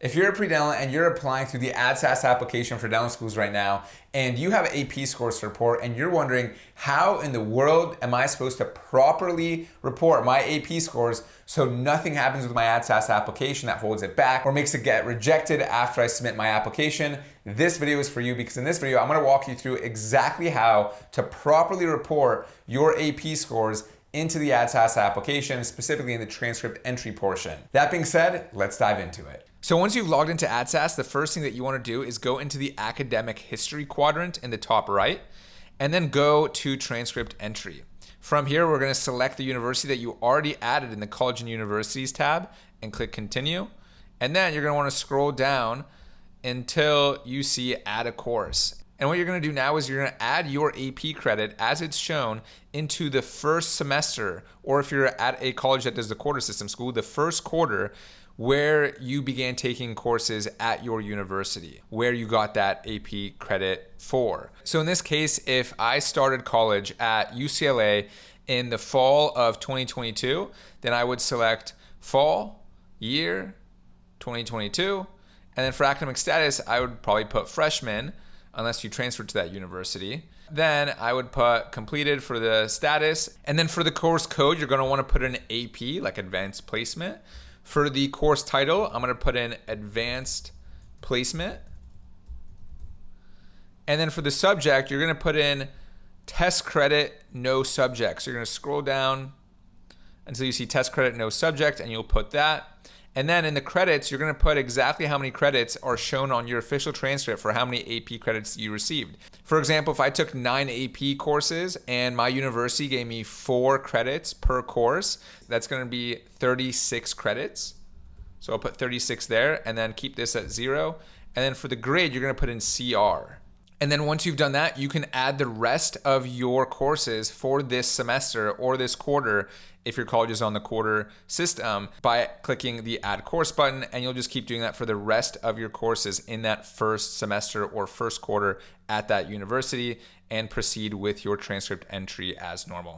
If you're a pre-dental and you're applying through the AADSAS application for dental schools right now, and you have AP scores to report, and you're wondering how in the world am I supposed to properly report my AP scores so nothing happens with my AADSAS application that holds it back or makes it get rejected after I submit my application, this video is for you, because in this video, I'm gonna walk you through exactly how to properly report your AP scores into the AADSAS application, specifically in the transcript entry portion. That being said, let's dive into it. So once you've logged into AADSAS, the first thing that you want to do is go into the academic history quadrant in the top right, and then go to transcript entry. From here, we're going to select the university that you already added in the college and universities tab and click continue. And then you're going to want to scroll down until you see add a course. And what you're going to do now is you're going to add your AP credit as it's shown into the first semester, or if you're at a college that does the quarter system school, the first quarter where you began taking courses at your university, where you got that AP credit for. So in this case, if I started college at UCLA in the fall of 2022, then I would select fall, year, 2022. And then for academic status, I would probably put freshman, unless you transfer to that university. Then I would put completed for the status. And then for the course code, you're gonna wanna put in AP, like advanced placement. For the course title, I'm gonna put in advanced placement. And then for the subject, you're gonna put in test credit, no subject. So you're gonna scroll down until you see test credit, no subject, and you'll put that. And then in the credits, you're gonna put exactly how many credits are shown on your official transcript for how many AP credits you received. For example, if I took 9 AP courses and my university gave me 4 credits per course, that's gonna be 36 credits. So I'll put 36 there and then keep this at 0. And then for the grade, you're gonna put in CR. And then once you've done that, you can add the rest of your courses for this semester or this quarter, if your college is on the quarter system, by clicking the add course button, and you'll just keep doing that for the rest of your courses in that first semester or first quarter at that university, and proceed with your transcript entry as normal.